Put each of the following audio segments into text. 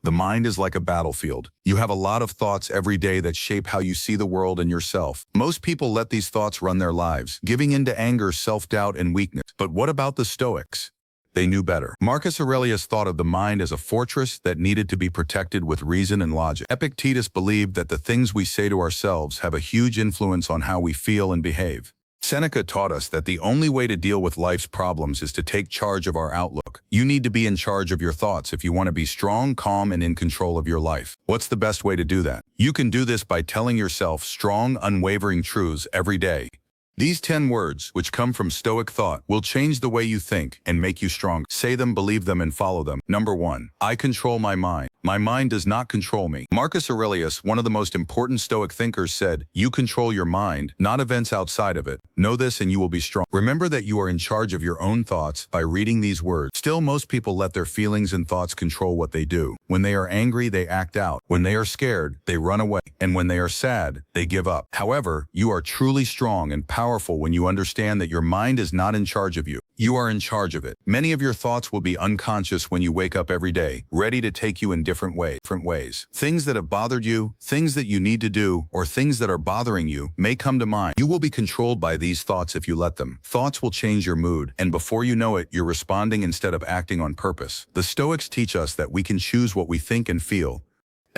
The mind is like a battlefield. You have a lot of thoughts every day that shape how you see the world and yourself. Most people let these thoughts run their lives, giving in to anger, self-doubt, and weakness. But what about the Stoics? They knew better. Marcus Aurelius thought of the mind as a fortress that needed to be protected with reason and logic. Epictetus believed that the things we say to ourselves have a huge influence on how we feel and behave. Seneca taught us that the only way to deal with life's problems is to take charge of our outlook. You need to be in charge of your thoughts if you want to be strong, calm, and in control of your life. What's the best way to do that? You can do this by telling yourself strong, unwavering truths every day. These 10 words, which come from Stoic thought, will change the way you think and make you strong. Say them, believe them, and follow them. Number 1. I control my mind. My mind does not control me. Marcus Aurelius, one of the most important Stoic thinkers, said, "You control your mind, not events outside of it. Know this and you will be strong." Remember that you are in charge of your own thoughts by reading these words. Still, most people let their feelings and thoughts control what they do. When they are angry, they act out. When they are scared, they run away. And when they are sad, they give up. However, you are truly strong and powerful when you understand that your mind is not in charge of you. You are in charge of it. Many of your thoughts will be unconscious when you wake up every day, ready to take you in different ways. Things that have bothered you, things that you need to do, or things that are bothering you may come to mind. You will be controlled by these thoughts if you let them. Thoughts will change your mood, and before you know it, you're responding instead of acting on purpose. The Stoics teach us that we can choose what we think and feel.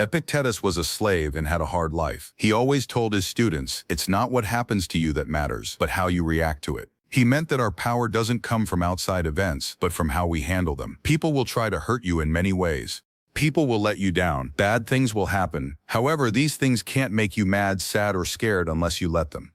Epictetus was a slave and had a hard life. He always told his students, "It's not what happens to you that matters, but how you react to it." He meant that our power doesn't come from outside events, but from how we handle them. People will try to hurt you in many ways. People will let you down. Bad things will happen. However, these things can't make you mad, sad, or scared unless you let them.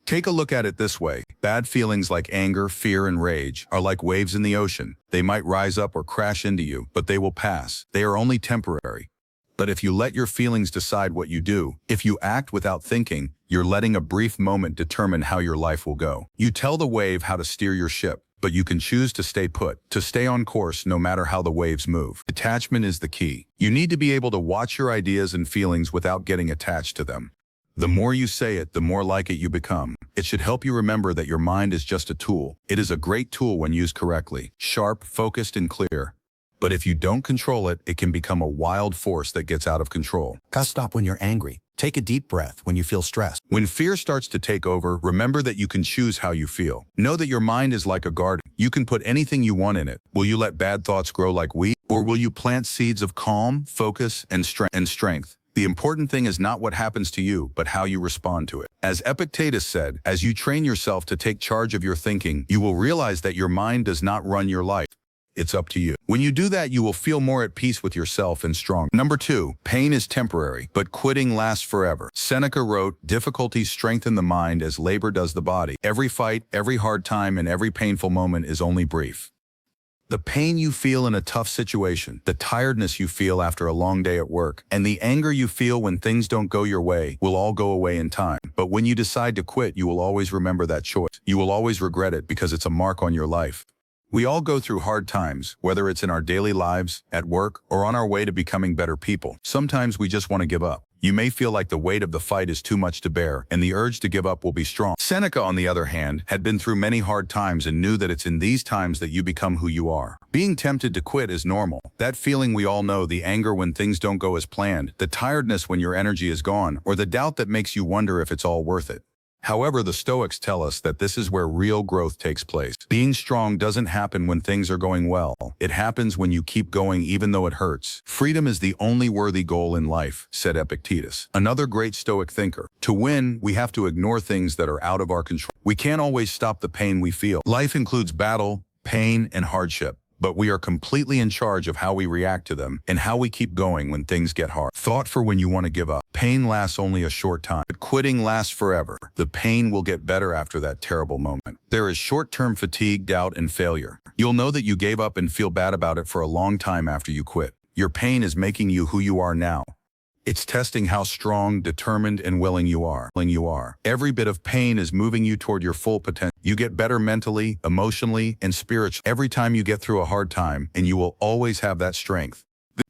Take a look at it this way. Bad feelings like anger, fear, and rage are like waves in the ocean. They might rise up or crash into you, but they will pass. They are only temporary. But if you let your feelings decide what you do, if you act without thinking, you're letting a brief moment determine how your life will go. You tell the wave how to steer your ship, but you can choose to stay put, to stay on course no matter how the waves move. Detachment is the key. You need to be able to watch your ideas and feelings without getting attached to them. The more you say it, the more like it you become. It should help you remember that your mind is just a tool. It is a great tool when used correctly, sharp, focused, and clear. But if you don't control it, it can become a wild force that gets out of control. Stop when you're angry. Take a deep breath when you feel stressed. When fear starts to take over, remember that you can choose how you feel. Know that your mind is like a garden. You can put anything you want in it. Will you let bad thoughts grow like weeds? Or will you plant seeds of calm, focus, and strength? The important thing is not what happens to you, but how you respond to it. As Epictetus said, as you train yourself to take charge of your thinking, you will realize that your mind does not run your life. It's up to you. When you do that, you will feel more at peace with yourself and strong. Number 2, pain is temporary, but quitting lasts forever. Seneca wrote, "Difficulties strengthen the mind as labor does the body. Every fight, every hard time, and every painful moment is only brief." The pain you feel in a tough situation, the tiredness you feel after a long day at work, and the anger you feel when things don't go your way will all go away in time. But when you decide to quit, you will always remember that choice. You will always regret it because it's a mark on your life. We all go through hard times, whether it's in our daily lives, at work, or on our way to becoming better people. Sometimes we just want to give up. You may feel like the weight of the fight is too much to bear, and the urge to give up will be strong. Seneca, on the other hand, had been through many hard times and knew that it's in these times that you become who you are. Being tempted to quit is normal. That feeling we all know, the anger when things don't go as planned, the tiredness when your energy is gone, or the doubt that makes you wonder if it's all worth it. However, the Stoics tell us that this is where real growth takes place. Being strong doesn't happen when things are going well. It happens when you keep going even though it hurts. Freedom is the only worthy goal in life, said Epictetus, another great Stoic thinker. To win, we have to ignore things that are out of our control. We can't always stop the pain we feel. Life includes battle, pain, and hardship. But we are completely in charge of how we react to them and how we keep going when things get hard. Thought for when you want to give up. Pain lasts only a short time, but quitting lasts forever. The pain will get better after that terrible moment. There is short-term fatigue, doubt, and failure. You'll know that you gave up and feel bad about it for a long time after you quit. Your pain is making you who you are now. It's testing how strong, determined, and willing you are. Every bit of pain is moving you toward your full potential. You get better mentally, emotionally, and spiritually every time you get through a hard time, and you will always have that strength.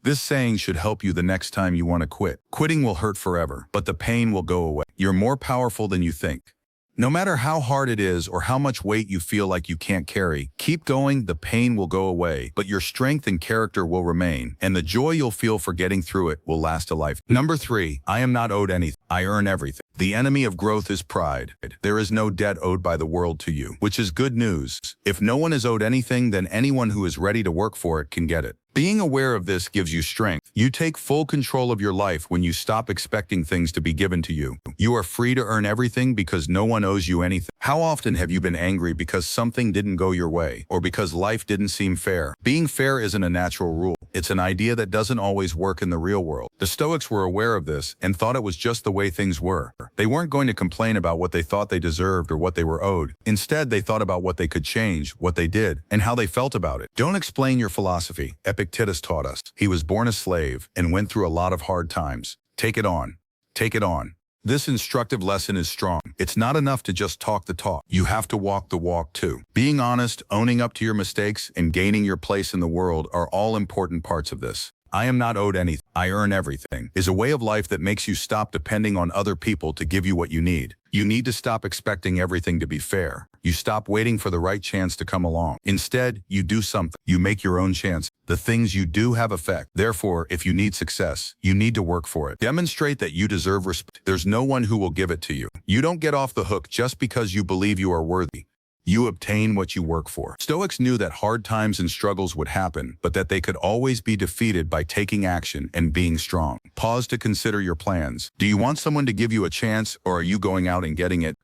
This saying should help you the next time you want to quit. Quitting will hurt forever, but the pain will go away. You're more powerful than you think. No matter how hard it is or how much weight you feel like you can't carry, keep going, the pain will go away, but your strength and character will remain, and the joy you'll feel for getting through it will last a life. Number 3, I am not owed anything. I earn everything. The enemy of growth is pride. There is no debt owed by the world to you, which is good news. If no one is owed anything, then anyone who is ready to work for it can get it. Being aware of this gives you strength. You take full control of your life when you stop expecting things to be given to you. You are free to earn everything because no one owes you anything. How often have you been angry because something didn't go your way, or because life didn't seem fair? Being fair isn't a natural rule. It's an idea that doesn't always work in the real world. The Stoics were aware of this and thought it was just the way things were. They weren't going to complain about what they thought they deserved or what they were owed. Instead, they thought about what they could change, what they did, and how they felt about it. Don't explain your philosophy. Epictetus taught us. He was born a slave and went through a lot of hard times. Take it on. Take it on. This instructive lesson is strong. It's not enough to just talk the talk. You have to walk the walk too. Being honest, owning up to your mistakes, and gaining your place in the world are all important parts of this. I am not owed anything. I earn everything is a way of life that makes you stop depending on other people to give you what you need. You need to stop expecting everything to be fair. You stop waiting for the right chance to come along. Instead, you do something. You make your own chance. The things you do have effect. Therefore, if you need success, you need to work for it. Demonstrate that you deserve respect. There's no one who will give it to you. You don't get off the hook just because you believe you are worthy. You obtain what you work for. Stoics knew that hard times and struggles would happen, but that they could always be defeated by taking action and being strong. Pause to consider your plans. Do you want someone to give you a chance, or are you going out and getting it?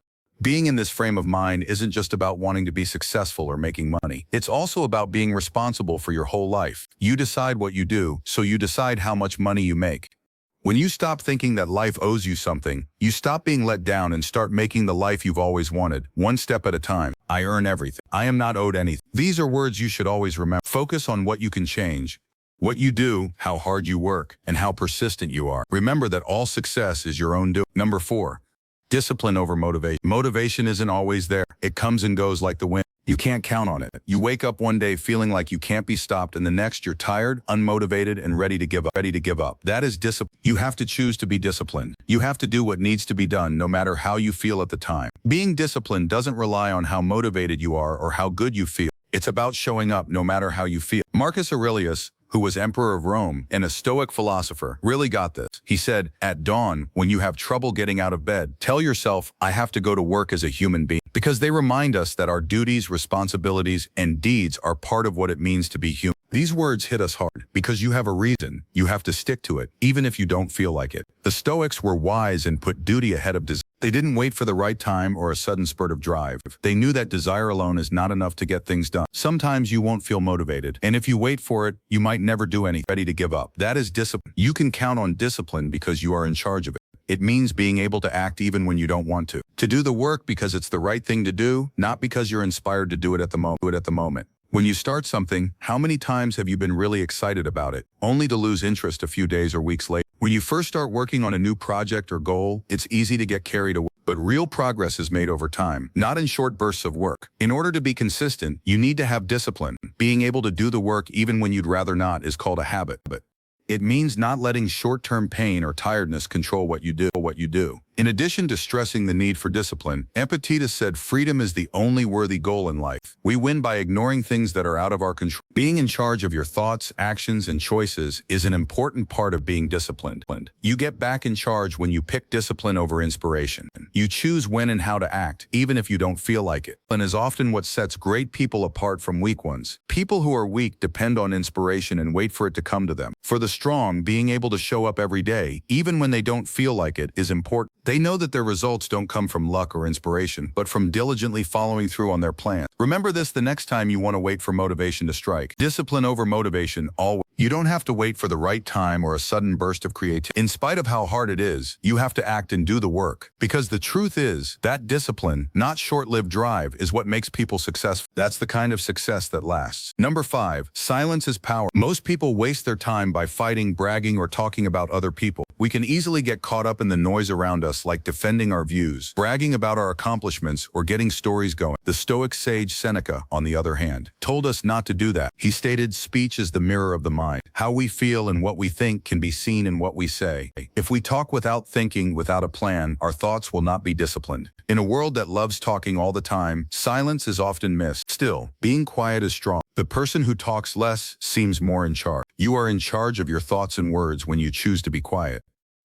Being in this frame of mind isn't just about wanting to be successful or making money. It's also about being responsible for your whole life. You decide what you do, so you decide how much money you make. When you stop thinking that life owes you something, you stop being let down and start making the life you've always wanted, one step at a time. I earn everything. I am not owed anything. These are words you should always remember. Focus on what you can change, what you do, how hard you work, and how persistent you are. Remember that all success is your own doing. Number 4, discipline over motivation. Motivation isn't always there. It comes and goes like the wind. You can't count on it. You wake up one day feeling like you can't be stopped, and the next you're tired, unmotivated, and ready to give up. That is discipline. You have to choose to be disciplined. You have to do what needs to be done no matter how you feel at the time. Being disciplined doesn't rely on how motivated you are or how good you feel. It's about showing up no matter how you feel. Marcus Aurelius, who was emperor of Rome and a Stoic philosopher, really got this. He said, at dawn, when you have trouble getting out of bed, tell yourself, I have to go to work as a human being. Because they remind us that our duties, responsibilities, and deeds are part of what it means to be human. These words hit us hard because you have a reason. You have to stick to it, even if you don't feel like it. The Stoics were wise and put duty ahead of desire. They didn't wait for the right time or a sudden spurt of drive. They knew that desire alone is not enough to get things done. Sometimes you won't feel motivated, and if you wait for it, you might never do anything. Ready to give up. That is discipline. You can count on discipline because you are in charge of it. It means being able to act even when you don't want to. To do the work because it's the right thing to do, not because you're inspired to do it at the moment. When you start something, how many times have you been really excited about it, only to lose interest a few days or weeks later? When you first start working on a new project or goal, it's easy to get carried away. But real progress is made over time, not in short bursts of work. In order to be consistent, you need to have discipline. Being able to do the work even when you'd rather not is called a habit. It means not letting short-term pain or tiredness control what you do. In addition to stressing the need for discipline, Epictetus said freedom is the only worthy goal in life. We win by ignoring things that are out of our control. Being in charge of your thoughts, actions, and choices is an important part of being disciplined. You get back in charge when you pick discipline over inspiration. You choose when and how to act, even if you don't feel like it. And is often what sets great people apart from weak ones. People who are weak depend on inspiration and wait for it to come to them. For the strong, being able to show up every day, even when they don't feel like it, is important. They know that their results don't come from luck or inspiration, but from diligently following through on their plans. Remember this the next time you want to wait for motivation to strike. Discipline over motivation, always. You don't have to wait for the right time or a sudden burst of creativity. In spite of how hard it is, you have to act and do the work. Because the truth is, that discipline, not short-lived drive, is what makes people successful. That's the kind of success that lasts. Number 5, silence is power. Most people waste their time by fighting, bragging, or talking about other people. We can easily get caught up in the noise around us us like defending our views, bragging about our accomplishments, or getting stories going. The Stoic sage Seneca, on the other hand, told us not to do that. He stated, "Speech is the mirror of the mind. How we feel and what we think can be seen in what we say. If we talk without thinking, without a plan, our thoughts will not be disciplined." In a world that loves talking all the time, silence is often missed. Still, being quiet is strong. The person who talks less seems more in charge. You are in charge of your thoughts and words when you choose to be quiet.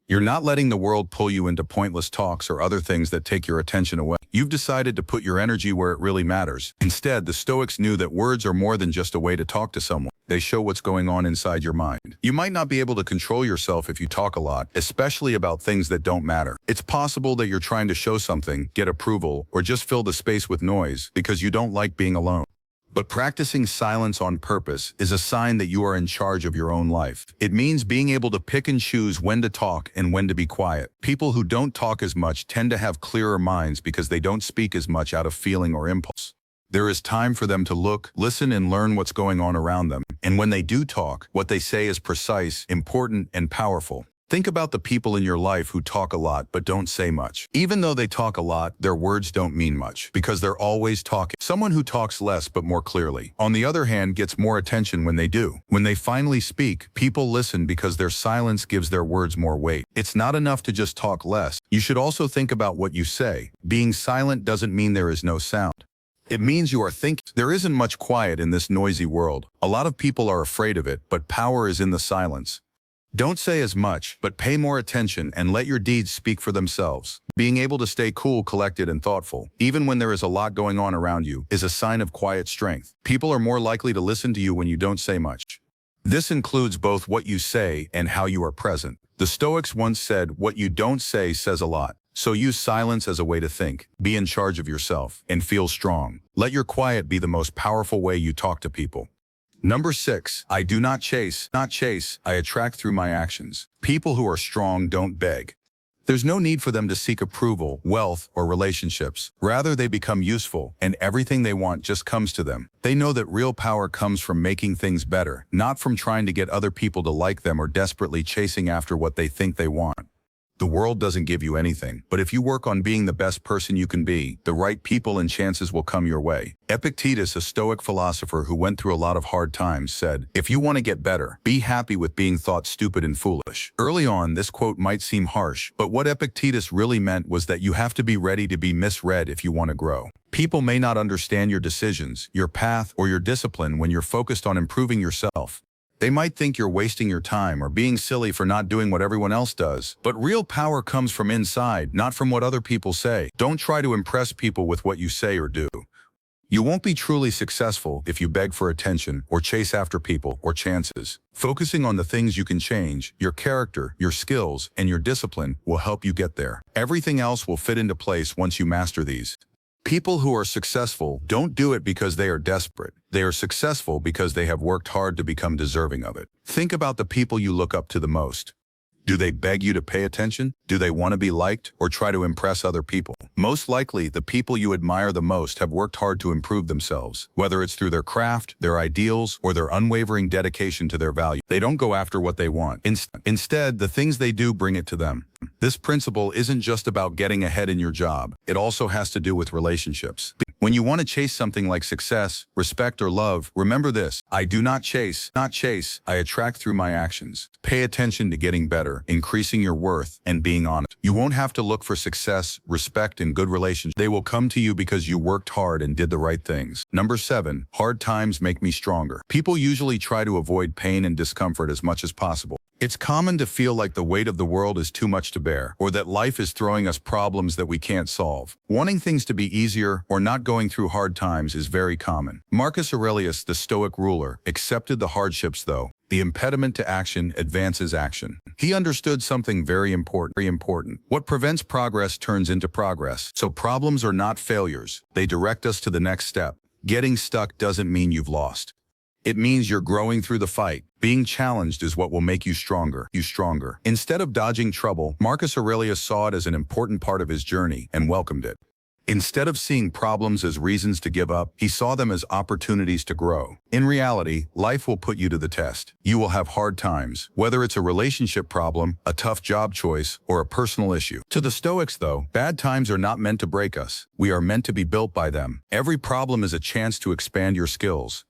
You're not letting the world pull you into pointless talks or other things that take your attention away. You've decided to put your energy where it really matters. Instead, the Stoics knew that words are more than just a way to talk to someone. They show what's going on inside your mind. You might not be able to control yourself if you talk a lot, especially about things that don't matter. It's possible that you're trying to show something, get approval, or just fill the space with noise because you don't like being alone. But practicing silence on purpose is a sign that you are in charge of your own life. It means being able to pick and choose when to talk and when to be quiet. People who don't talk as much tend to have clearer minds because they don't speak as much out of feeling or impulse. There is time for them to look, listen, and learn what's going on around them. And when they do talk, what they say is precise, important, and powerful. Think about the people in your life who talk a lot but don't say much. Even though they talk a lot, their words don't mean much because they're always talking. Someone who talks less but more clearly, on the other hand, gets more attention when they do. When they finally speak, people listen because their silence gives their words more weight. It's not enough to just talk less. You should also think about what you say. Being silent doesn't mean there is no sound. It means you are thinking. There isn't much quiet in this noisy world. A lot of people are afraid of it, but power is in the silence. Don't say as much, but pay more attention and let your deeds speak for themselves. Being able to stay cool, collected, and thoughtful, even when there is a lot going on around you, is a sign of quiet strength. People are more likely to listen to you when you don't say much. This includes both what you say and how you are present. The Stoics once said, "What you don't say says a lot." So use silence as a way to think, be in charge of yourself, and feel strong. Let your quiet be the most powerful way you talk to people. Number 6, I do not chase, I attract through my actions. People who are strong don't beg. There's no need for them to seek approval, wealth, or relationships. Rather, they become useful, and everything they want just comes to them. They know that real power comes from making things better, not from trying to get other people to like them or desperately chasing after what they think they want. The world doesn't give you anything, but if you work on being the best person you can be, the right people and chances will come your way. Epictetus, a Stoic philosopher who went through a lot of hard times, said, "If you want to get better, be happy with being thought stupid and foolish." Early on, this quote might seem harsh, but what Epictetus really meant was that you have to be ready to be misread if you want to grow. People may not understand your decisions, your path, or your discipline when you're focused on improving yourself. They might think you're wasting your time or being silly for not doing what everyone else does. But real power comes from inside, not from what other people say. Don't try to impress people with what you say or do. You won't be truly successful if you beg for attention or chase after people or chances. Focusing on the things you can change, your character, your skills, and your discipline will help you get there. Everything else will fit into place once you master these. People who are successful don't do it because they are desperate. They are successful because they have worked hard to become deserving of it. Think about the people you look up to the most. Do they beg you to pay attention? Do they want to be liked or try to impress other people? Most likely, the people you admire the most have worked hard to improve themselves, whether it's through their craft, their ideals, or their unwavering dedication to their value. They don't go after what they want. Instead, the things they do bring it to them. This principle isn't just about getting ahead in your job. It also has to do with relationships. When you want to chase something like success, respect, or love, remember this: I do not chase, I attract through my actions. Pay attention to getting better, increasing your worth, and being honest. You won't have to look for success, respect, and good relationships. They will come to you because you worked hard and did the right things. Number 7, hard times make me stronger. People usually try to avoid pain and discomfort as much as possible. It's common to feel like the weight of the world is too much to bear, or that life is throwing us problems that we can't solve. Wanting things to be easier or not going through hard times is very common. Marcus Aurelius, the Stoic ruler, accepted the hardships though. The impediment to action advances action. He understood something very important. What prevents progress turns into progress. So problems are not failures. They direct us to the next step. Getting stuck doesn't mean you've lost. It means you're growing through the fight. Being challenged is what will make you stronger. Instead of dodging trouble, Marcus Aurelius saw it as an important part of his journey and welcomed it. Instead of seeing problems as reasons to give up, he saw them as opportunities to grow. In reality, life will put you to the test. You will have hard times, whether it's a relationship problem, a tough job choice, or a personal issue. To the Stoics, though, bad times are not meant to break us. We are meant to be built by them. Every problem is a chance to expand your skills.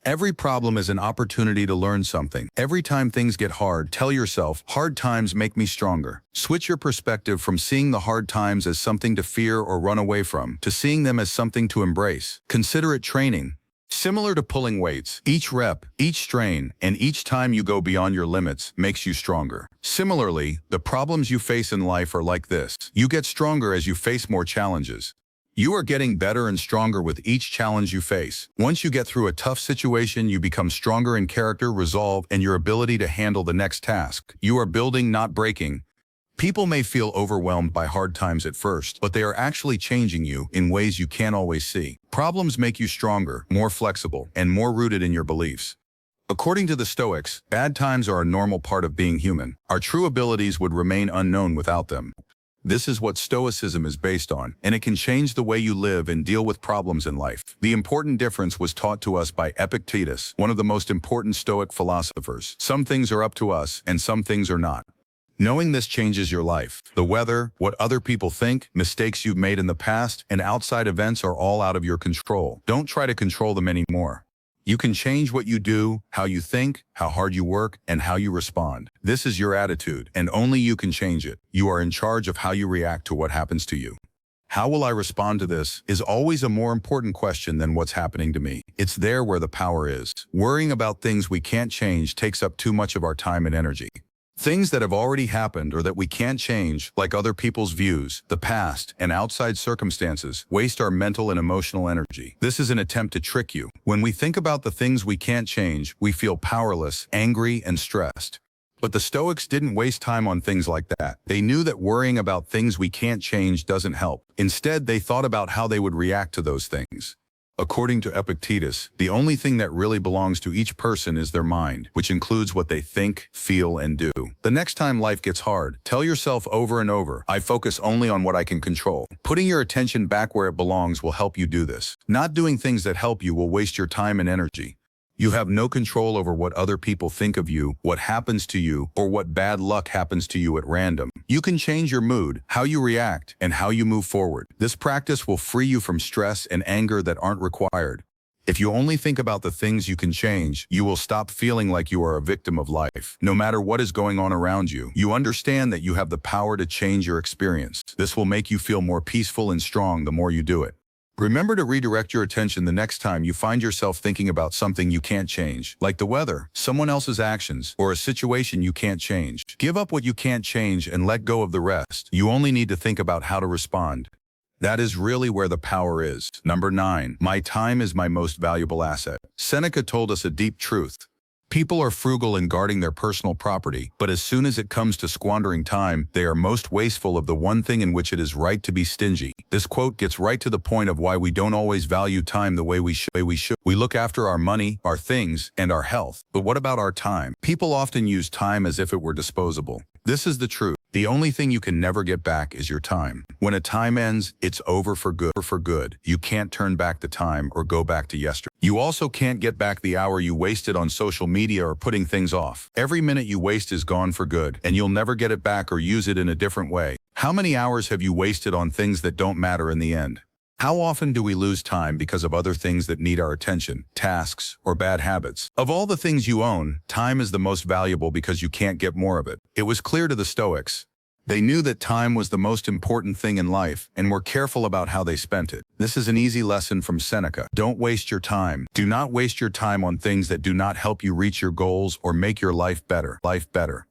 Every problem is an opportunity to learn something. Every time things get hard, tell yourself, hard times make me stronger. Switch your perspective from seeing the hard times as something to fear or run away from, to seeing them as something to embrace. Consider it training. Similar to pulling weights, each rep, each strain, and each time you go beyond your limits makes you stronger. Similarly, the problems you face in life are like this. You get stronger as you face more challenges. You are getting better and stronger with each challenge you face. Once you get through a tough situation, you become stronger in character, resolve, and your ability to handle the next task. You are building, not breaking. People may feel overwhelmed by hard times at first, but they are actually changing you in ways you can't always see. Problems make you stronger, more flexible, and more rooted in your beliefs. According to the Stoics, bad times are a normal part of being human. Our true abilities would remain unknown without them. This is what Stoicism is based on, and it can change the way you live and deal with problems in life. The important difference was taught to us by Epictetus, one of the most important Stoic philosophers. Some things are up to us, and some things are not. Knowing this changes your life. The weather, what other people think, mistakes you've made in the past, and outside events are all out of your control. Don't try to control them anymore. You can change what you do, how you think, how hard you work, and how you respond. This is your attitude, and only you can change it. You are in charge of how you react to what happens to you. How will I respond to this is always a more important question than what's happening to me. It's there where the power is. Worrying about things we can't change takes up too much of our time and energy. Things that have already happened or that we can't change, like other people's views, the past, and outside circumstances, waste our mental and emotional energy. This is an attempt to trick you. When we think about the things we can't change, we feel powerless, angry, and stressed. But the Stoics didn't waste time on things like that. They knew that worrying about things we can't change doesn't help. Instead, they thought about how they would react to those things. According to Epictetus, the only thing that really belongs to each person is their mind, which includes what they think, feel, and do. The next time life gets hard, tell yourself over and over, I focus only on what I can control. Putting your attention back where it belongs will help you do this. Not doing things that help you will waste your time and energy. You have no control over what other people think of you, what happens to you, or what bad luck happens to you at random. You can change your mood, how you react, and how you move forward. This practice will free you from stress and anger that aren't required. If you only think about the things you can change, you will stop feeling like you are a victim of life. No matter what is going on around you, you understand that you have the power to change your experience. This will make you feel more peaceful and strong the more you do it. Remember to redirect your attention the next time you find yourself thinking about something you can't change, like the weather, someone else's actions, or a situation you can't change. Give up what you can't change and let go of the rest. You only need to think about how to respond. That is really where the power is. Number 9. My time is my most valuable asset. Seneca told us a deep truth. People are frugal in guarding their personal property, but as soon as it comes to squandering time, they are most wasteful of the one thing in which it is right to be stingy. This quote gets right to the point of why we don't always value time the way we should. We look after our money, our things, and our health. But what about our time? People often use time as if it were disposable. This is the truth. The only thing you can never get back is your time. When a time ends, it's over for good. You can't turn back the time or go back to yesterday. You also can't get back the hour you wasted on social media or putting things off. Every minute you waste is gone for good, and you'll never get it back or use it in a different way. How many hours have you wasted on things that don't matter in the end? How often do we lose time because of other things that need our attention, tasks, or bad habits? Of all the things you own, time is the most valuable because you can't get more of it. It was clear to the Stoics. They knew that time was the most important thing in life and were careful about how they spent it. This is an easy lesson from Seneca. Don't waste your time. Do not waste your time on things that do not help you reach your goals or make your life better.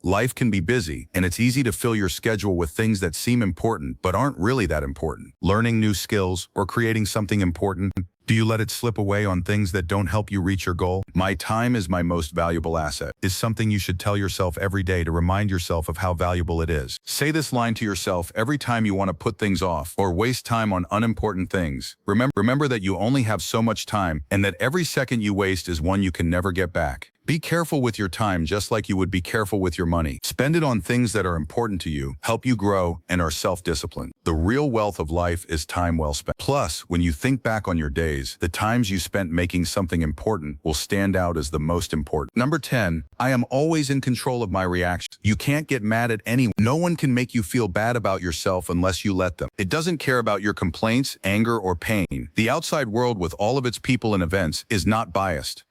Life can be busy, and it's easy to fill your schedule with things that seem important but aren't really that important. Learning new skills or creating something important. Do you let it slip away on things that don't help you reach your goal? My time is my most valuable asset is something you should tell yourself every day to remind yourself of how valuable it is. Say this line to yourself every time you want to put things off or waste time on unimportant things. Remember that you only have so much time and that every second you waste is one you can never get back. Be careful with your time just like you would be careful with your money. Spend it on things that are important to you, help you grow, and are self-disciplined. The real wealth of life is time well spent. Plus, when you think back on your days, the times you spent making something important will stand out as the most important. Number 10, I am always in control of my reactions. You can't get mad at anyone. No one can make you feel bad about yourself unless you let them. It doesn't care about your complaints, anger, or pain. The outside world with all of its people and events is not biased.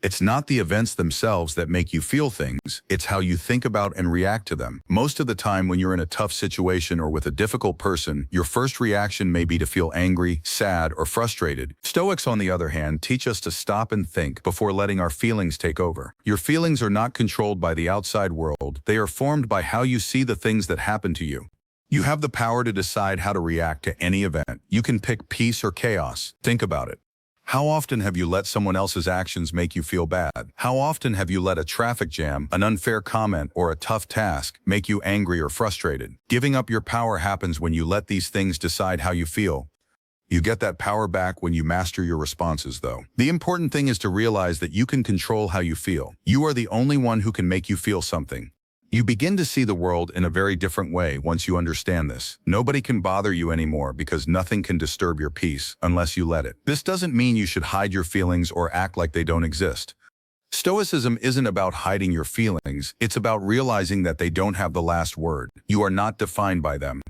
It's not the events themselves that make you feel things, it's how you think about and react to them. Most of the time when you're in a tough situation or with a difficult person, your first reaction may be to feel angry, sad, or frustrated. Stoics, on the other hand, teach us to stop and think before letting our feelings take over. Your feelings are not controlled by the outside world, they are formed by how you see the things that happen to you. You have the power to decide how to react to any event. You can pick peace or chaos. Think about it. How often have you let someone else's actions make you feel bad? How often have you let a traffic jam, an unfair comment, or a tough task make you angry or frustrated? Giving up your power happens when you let these things decide how you feel. You get that power back when you master your responses, though. The important thing is to realize that you can control how you feel. You are the only one who can make you feel something. You begin to see the world in a very different way once you understand this. Nobody can bother you anymore because nothing can disturb your peace unless you let it. This doesn't mean you should hide your feelings or act like they don't exist. Stoicism isn't about hiding your feelings, it's about realizing that they don't have the last word. You are not defined by them.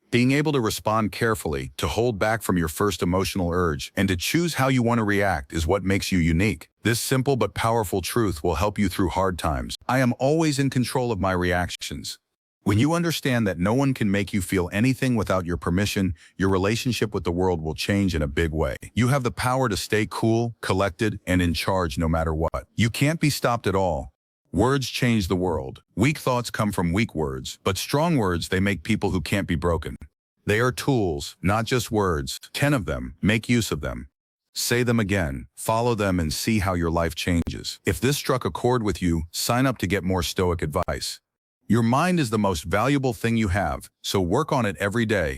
Being able to respond carefully, to hold back from your first emotional urge, and to choose how you want to react is what makes you unique. This simple but powerful truth will help you through hard times. I am always in control of my reactions. When you understand that no one can make you feel anything without your permission, your relationship with the world will change in a big way. You have the power to stay cool, collected, and in charge no matter what. You can't be stopped at all. Words change the world. Weak thoughts come from weak words, but strong words, they make people who can't be broken. They are tools, not just words. 10 of them. Make use of them. Say them again, follow them, and see how your life changes. If this struck a chord with you, sign up to get more Stoic advice. Your mind is the most valuable thing you have, so work on it every day.